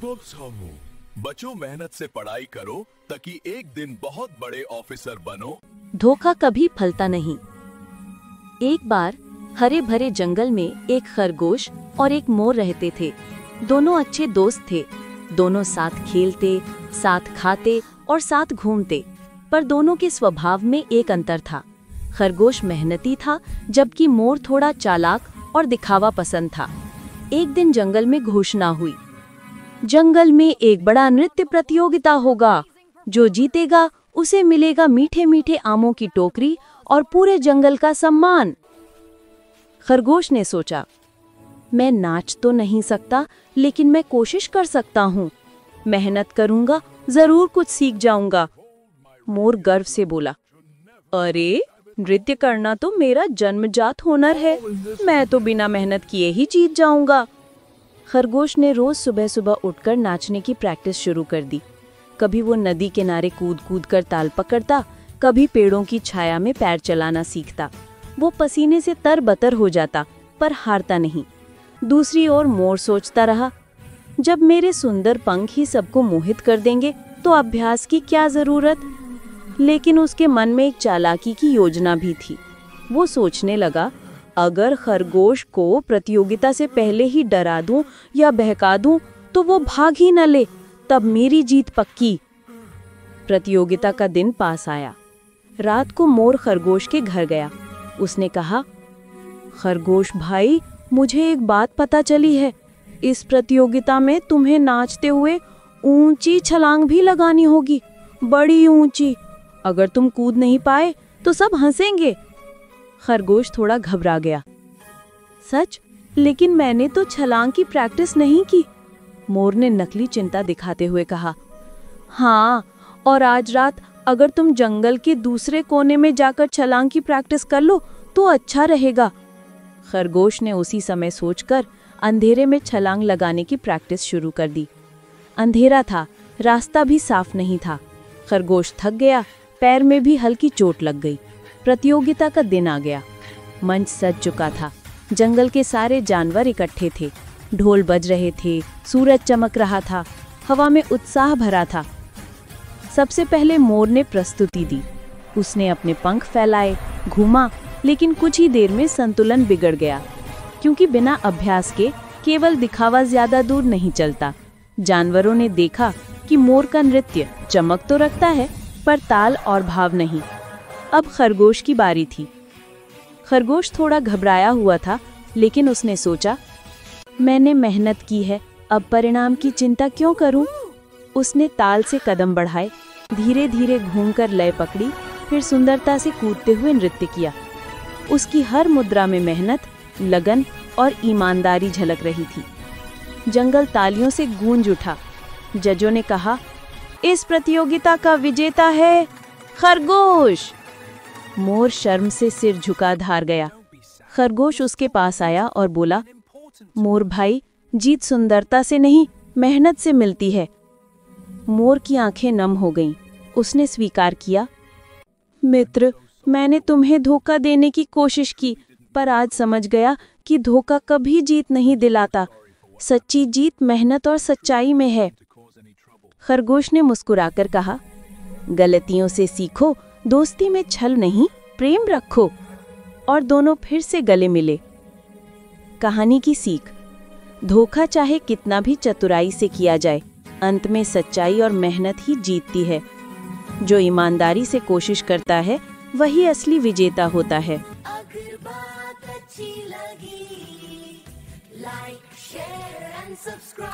बच्चों, मेहनत से पढ़ाई करो ताकि एक दिन बहुत बड़े ऑफिसर बनो। धोखा कभी फलता नहीं। एक बार हरे भरे जंगल में एक खरगोश और एक मोर रहते थे। दोनों अच्छे दोस्त थे। दोनों साथ खेलते, साथ खाते और साथ घूमते। पर दोनों के स्वभाव में एक अंतर था। खरगोश मेहनती था, जबकि मोर थोड़ा चालाक और दिखावा पसंद था। एक दिन जंगल में घोषणा हुई, जंगल में एक बड़ा नृत्य प्रतियोगिता होगा। जो जीतेगा उसे मिलेगा मीठे मीठे आमों की टोकरी और पूरे जंगल का सम्मान। खरगोश ने सोचा, मैं नाच तो नहीं सकता, लेकिन मैं कोशिश कर सकता हूँ। मेहनत करूंगा, जरूर कुछ सीख जाऊंगा। मोर गर्व से बोला, अरे, नृत्य करना तो मेरा जन्मजात हुनर है। मैं तो बिना मेहनत किए ही जीत जाऊंगा। खरगोश ने रोज सुबह सुबह उठकर नाचने की प्रैक्टिस शुरू कर दी। कभी वो नदी किनारे कूद कूद कर ताल पकड़ता, कभी पेड़ों की छाया में पैर चलाना सीखता। वो पसीने से तरबतर हो जाता, पर हारता नहीं। दूसरी ओर मोर सोचता रहा, जब मेरे सुंदर पंख ही सबको मोहित कर देंगे तो अभ्यास की क्या जरूरत। लेकिन उसके मन में एक चालाकी की योजना भी थी। वो सोचने लगा, अगर खरगोश को प्रतियोगिता से पहले ही डरा दूं या बहका दूं तो वो भाग ही न ले, तब मेरी जीत पक्की। प्रतियोगिता का दिन पास आया। रात को मोर खरगोश के घर गया। उसने कहा, खरगोश भाई, मुझे एक बात पता चली है। इस प्रतियोगिता में तुम्हें नाचते हुए ऊंची छलांग भी लगानी होगी, बड़ी ऊंची। अगर तुम कूद नहीं पाए तो सब हंसेंगे। खरगोश थोड़ा घबरा गया। सच? लेकिन मैंने तो छलांग की प्रैक्टिस नहीं की। मोर ने नकली चिंता दिखाते हुए कहा, हाँ, और आज रात अगर तुम जंगल के दूसरे कोने में जाकर छलांग की प्रैक्टिस कर लो तो अच्छा रहेगा। खरगोश ने उसी समय सोचकर अंधेरे में छलांग लगाने की प्रैक्टिस शुरू कर दी। अंधेरा था, रास्ता भी साफ नहीं था। खरगोश थक गया, पैर में भी हल्की चोट लग गई। प्रतियोगिता का दिन आ गया। मंच सज चुका था। जंगल के सारे जानवर इकट्ठे थे। ढोल बज रहे थे, सूरज चमक रहा था, हवा में उत्साह भरा था। सबसे पहले मोर ने प्रस्तुति दी। उसने अपने पंख फैलाए, घूमा, लेकिन कुछ ही देर में संतुलन बिगड़ गया, क्योंकि बिना अभ्यास के केवल दिखावा ज्यादा दूर नहीं चलता। जानवरों ने देखा कि मोर का नृत्य चमक तो रखता है, पर ताल और भाव नहीं। अब खरगोश की बारी थी। खरगोश थोड़ा घबराया हुआ था, लेकिन उसने सोचा, मैंने मेहनत की है, अब परिणाम की चिंता क्यों करूं? उसने ताल से कदम बढ़ाए, धीरे धीरे घूमकर लय पकड़ी, फिर सुंदरता से कूदते हुए नृत्य किया। उसकी हर मुद्रा में मेहनत, लगन और ईमानदारी झलक रही थी। जंगल तालियों से गूंज उठा। जजों ने कहा, इस प्रतियोगिता का विजेता है खरगोश। मोर शर्म से सिर झुका हार गया। खरगोश उसके पास आया और बोला, मोर भाई, जीत सुंदरता से नहीं, मेहनत से मिलती है। मोर की आंखें नम हो गईं। उसने स्वीकार किया, मित्र, मैंने तुम्हें धोखा देने की कोशिश की, पर आज समझ गया कि धोखा कभी जीत नहीं दिलाता। सच्ची जीत मेहनत और सच्चाई में है। खरगोश ने मुस्कुराकर कहा, गलतियों से सीखो, दोस्ती में छल नहीं, प्रेम रखो। और दोनों फिर से गले मिले। कहानी की सीख, धोखा चाहे कितना भी चतुराई से किया जाए, अंत में सच्चाई और मेहनत ही जीतती है। जो ईमानदारी से कोशिश करता है, वही असली विजेता होता है। अगर बात अच्छी लगी, लाइक, शेयर एंड सब्सक्राइब।